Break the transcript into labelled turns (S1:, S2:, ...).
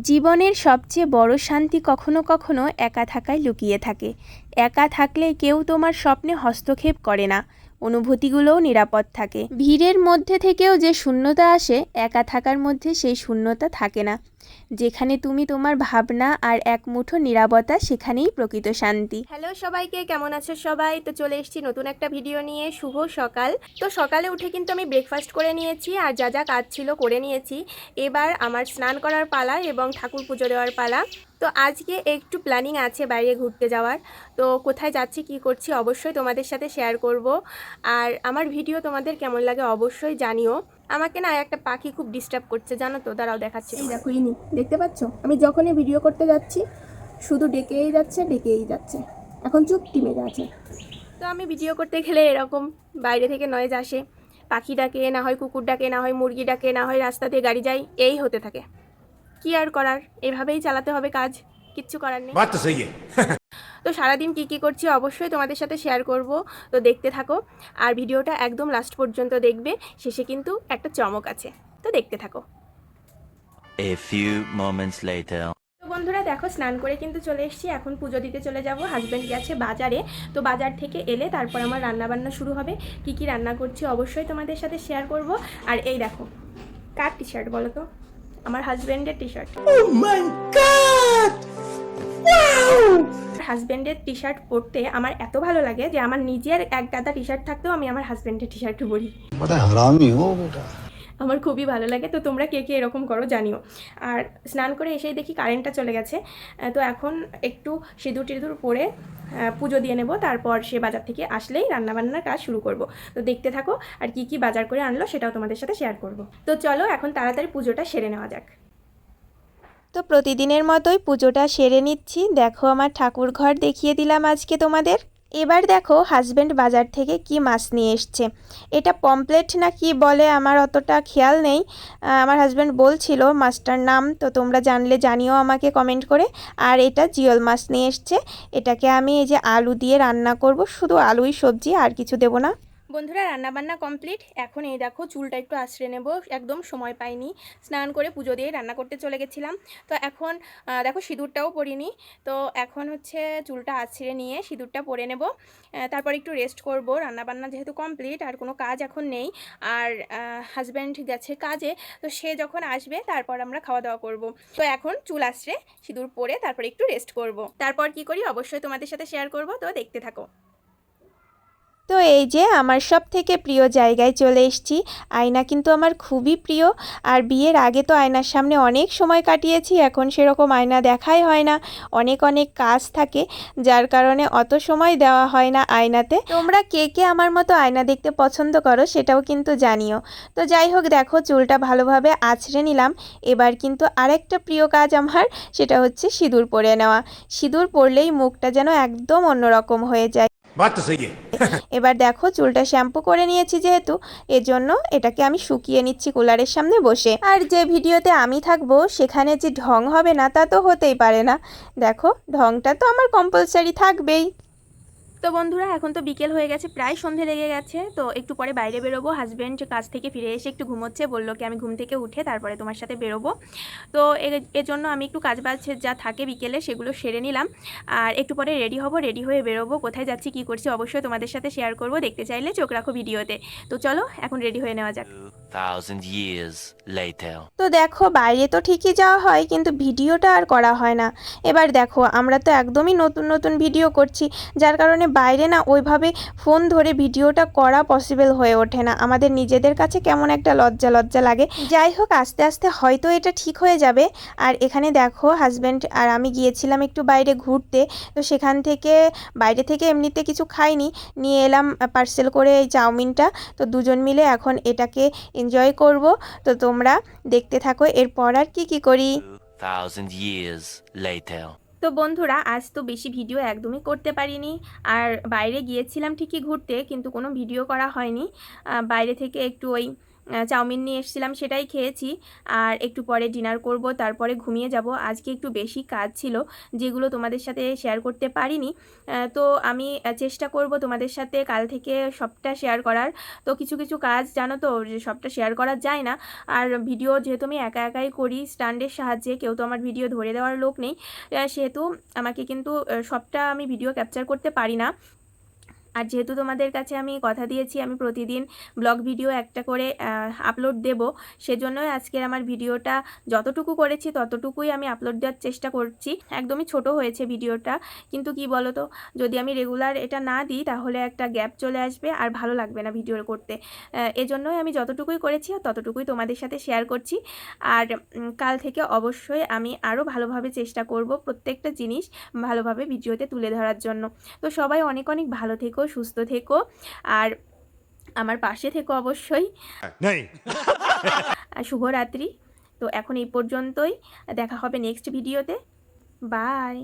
S1: জীবনের সবচেয়ে বড় শান্তি কখনো কখনো একা থাকায় লুকিয়ে থাকে। একা থাকলে কেউ তোমার স্বপ্নে হস্তক্ষেপ করে না, অনুভূতিগুলোও নিরাপদ থাকে। ভিড়ের মধ্যে থেকেও যে শূন্যতা আসে, একা থাকার মধ্যে সেই শূন্যতা থাকে না। যেখানে তুমি তোমার ভাবনা আর এক মুঠো নীরবতা, সেখানেই প্রকৃত শান্তি। হ্যালো সবাইকে, কেমন আছো সবাই? তো চলে এসেছি নতুন একটা ভিডিও নিয়ে। শুভ সকাল। তো সকালে উঠে কিন্তু আমি ব্রেকফাস্ট করে নিয়েছি আর যা যা কাজ ছিল করে নিয়েছি। এবার আমার স্নান করার পালা এবং ঠাকুর পুজো দেওয়ার পালা। তো আজকে একটু প্ল্যানিং আছে বাইরে ঘুরতে যাওয়ার। তো কোথায় যাচ্ছি কি করছি অবশ্যই তোমাদের সাথে শেয়ার করব। আর আমার ভিডিও তোমাদের কেমন লাগে অবশ্যই জানিও। আমাকে না একটা পাখি খুব ডিস্টার্ব করছে, জানো তো, দাঁড়াও দেখাচ্ছি। এই দেখো, ইনি দেখতে পাচ্ছ, আমি যখনই ভিডিও করতে যাচ্ছি শুধু ডেকেই যাচ্ছে। এখন চুপটি মেরে আছে। তো আমি ভিডিও করতে গেলে এরকম বাইরে থেকে নয়েজ আসে, পাখি ডাকে, না হয় কুকুর ডাকে, না হয় মুরগি ডাকে, না হয় রাস্তা দিয়ে গাড়ি যায়, এই হতে থাকে। কি আর করার, এভাবেই চালাতে হবে কাজ, কিচ্ছু করার নেই। বাত তো সহি তো সারাদিন কী করছি অবশ্যই তোমাদের সাথে শেয়ার করব। তো দেখতে থাকো আর ভিডিওটা একদম লাস্ট পর্যন্ত দেখবে। শেষে কিন্তু একটা চমক আছে, তো দেখতে থাকো।
S2: A few moments later.
S1: তো বন্ধুরা দেখো, স্নান করে কিন্তু চলে এসেছি। এখন পুজো দিতে চলে যাব। হাজব্যান্ড গেছে বাজারে, তো বাজার থেকে এলে তারপর আমার রান্না বান্না শুরু হবে। কি রান্না করছি অবশ্যই তোমাদের সাথে শেয়ার করব। আর এই দেখো, কার টি শার্ট বলো তো? আমার হাজব্যান্ডের টি শার্ট। হাজব্যান্ডের টি শার্ট পরতে আমার এত ভালো লাগে যে আমার নিজের এক গাদা টি শার্ট থাকতেও আমি আমার হাজব্যান্ডের টি শার্ট পরি। আমার খুবই ভালো লাগে। তো তোমরা কে কে এরকম করো জানিও। আর স্নান করে এসেই দেখি কারেন্টটা চলে গেছে। তো এখন একটু সিঁদুর টিঁদুর পরে পুজো দিয়ে নেব। তারপর সে বাজার থেকে আসলেই রান্নাবান্নার কাজ শুরু করব। তো দেখতে থাকো আর কি বাজার করে আনলো সেটাও তোমাদের সাথে শেয়ার করব। তো চলো এখন তাড়াতাড়ি পুজোটা সেরে নেওয়া যাক। তো প্রতিদিনের মতোই পুজোটা সেরে নিচ্ছি। দেখো আমার ঠাকুর ঘর দেখিয়ে দিলাম আজকে তোমাদের। এবার দেখো হাজব্যান্ড বাজার থেকে কি মাছ নিয়ে এসছে। এটা পমপ্লেট না কি বলে, আমার অতটা খেয়াল নেই। আমার হাজব্যান্ড বলছিল মাছটার নাম, তো তোমরা জানলে জানিও আমাকে কমেন্ট করে। আর এটা জিওল মাছ নিয়ে এসছে। এটাকে আমি এই যে আলু দিয়ে রান্না করব, শুধু আলুই সবজি, আর কিছু দেবো না। বন্ধুরা রান্নাবান্না কমপ্লিট। এখন এই দেখো চুলটা একটু আঁচড়ে নেব, একদম সময় পাইনি। স্নান করে পুজো দিয়ে রান্না করতে চলে গেছিলাম। তো এখন দেখো সিঁদুরটাও পরিনি। তো এখন হচ্ছে চুলটা আঁচড়ে নিয়ে সিঁদুরটা পরে নেব। তারপর একটু রেস্ট করব। রান্নাবান্না যেহেতু কমপ্লিট, আর কোনো কাজ এখন নেই। আর হাজব্যান্ড গেছে কাজে, তো সে যখন আসবে তারপর আমরা খাওয়া দাওয়া করব। তো এখন চুল আঁচড়ে সিঁদুর পরে তারপর একটু রেস্ট করব। তারপর কি করি অবশ্যই তোমাদের সাথে শেয়ার করব, তো দেখতে থাকো। তো এই যে আমার সব থেকে প্রিয় জায়গায় চলে এসেছি। আয়না কিন্তু আমার খুবই প্রিয়। আর বিয়ের আগে তো আয়নার সামনে অনেক সময় কাটিয়েছি, এখন সেরকম আয়না দেখাই হয় না। অনেক কাজ থাকে, যার কারণে অত সময় দেওয়া হয় না আয়নাতে। তোমরা কে কে আমার মতো আয়না দেখতে পছন্দ করো সেটাও কিন্তু জানিও। তো যাই হোক, দেখো চুলটা ভালোভাবে আঁচড়ে নিলাম। এবার কিন্তু আরেকটা প্রিয় কাজ আমার, সেটা হচ্ছে সিঁদুর পরে নেওয়া। সিঁদুর পরলেই মুখটা যেন একদম অন্যরকম হয়ে যায়। এবার দেখো চুলটা শ্যাম্পু করে নিয়েছি যেহেতু, এজন্য এটাকে আমি শুকিয়ে নিচ্ছি কুলারের সামনে বসে। আর যে ভিডিওতে আমি থাকবো সেখানে যে ঢং হবে না তা তো হতেই পারে না। দেখো ঢংটা তো আমার কম্পালসারি থাকবেই। তো বন্ধুরা এখন তো বিকেল হয়ে গেছে, প্রায় সন্ধে লেগে গেছে। তো একটু পরে বাইরে বেরোবো। হাজব্যান্ড কাজ থেকে ফিরে এসে একটু ঘুমোচ্ছে, বললো কি আমি ঘুম থেকে উঠে তারপরে তোমার সাথে বেরোবো। তো এজন্য আমি একটু কাজবাজ যা থাকে বিকেলে সেগুলো সেরে নিলাম। আর একটু পরে রেডি হব, রেডি হয়ে বেরোবো। কোথায় যাচ্ছি কি করছি অবশ্যই তোমাদের সাথে শেয়ার করব, দেখতে চাইলে চোখ রাখো ভিডিওতে। তো চলো এখন রেডি হয়ে নেওয়া যাক।
S2: 2000 years later.
S1: তো দেখো বাইরে তো ঠিকই যাওয়া হয়, কিন্তু ভিডিওটা আর করা হয় না। এবার দেখো আমরা তো একদমই নতুন ভিডিও করছি, যার কারণে বাইরে না ওইভাবে ফোন ধরে ভিডিওটা করা পসিবল হয়ে ওঠে না। আমাদের নিজেদের কাছে কেমন একটা লজ্জা লাগে। যাই হোক, আস্তে আস্তে হয়তো এটা ঠিক হয়ে যাবে। আর এখানে দেখো হাজব্যান্ড আর আমি গিয়েছিলাম একটু বাইরে ঘুরতে। তো সেখান থেকে বাইরে থেকে এমনিতে কিছু খাইনি, নিয়ে এলাম পার্সেল করে এই চাউমিনটা। তো দুজন মিলে এখন এটাকে এনজয় করব। তো তোমরা দেখতে থাকো এরপর আর কি করি।
S2: 2000 years later.
S1: তো বন্ধুরা আজ তো বেশি ভিডিও একদমই করতে পারিনি। আর বাইরে গিয়েছিলাম ঠিকই ঘুরতে, কিন্তু কোনো ভিডিও করা হয়নি। বাইরে থেকে একটু ওই চাউমিন নিয়ে এসেছিলাম, সেটাই খেয়েছি। আর একটু পরে ডিনার করব, তারপরে ঘুমিয়ে যাব। আজকে একটু বেশি কাজ ছিল যেগুলো তোমাদের সাথে শেয়ার করতে পারিনি। তো আমি চেষ্টা করব তোমাদের সাথে কাল থেকে সবটা শেয়ার করার। তো কিছু কিছু কাজ জানো তো যে সবটা শেয়ার করা যায় না। আর ভিডিও যেহেতু আমি একা একাই করি স্ট্যান্ডের সাহায্যে, কেউ তো আমার ভিডিও ধরে দেওয়ার লোক নেই, সেহেতু আমাকে কিন্তু সবটা আমি ভিডিও ক্যাপচার করতে পারি না। আর যেহেতু তোমাদের কাছে আমি কথা দিয়েছি আমি প্রতিদিন ব্লগ ভিডিও একটা করে আপলোড দেব, সেজন্যই আজকের আমার ভিডিওটা যতটুকু করেছি ততটুকুই আমি আপলোড দেওয়ার চেষ্টা করছি। একদমই ছোট হয়েছে ভিডিওটা, কিন্তু কি বলো তো, যদি আমি রেগুলার এটা না দিই তাহলে একটা গ্যাপ চলে আসবে আর ভালো লাগবে না ভিডিও করতে। এজন্যই আমি যতটুকুই করেছি ততটুকুই তোমাদের সাথে শেয়ার করছি। আর কাল থেকে অবশ্যই আমি আরও ভালোভাবে চেষ্টা করব প্রত্যেকটা জিনিস ভালোভাবে ভিডিওতে তুলে ধরার জন্য। তো সবাই অনেক অনেক ভালো থেকো, সুস্থ থেকো, আর আমার পাশে থেকো অবশ্যই। আর শুভরাত্রি। তো এখন এই পর্যন্তই, দেখা হবে নেক্সট ভিডিওতে। বাই।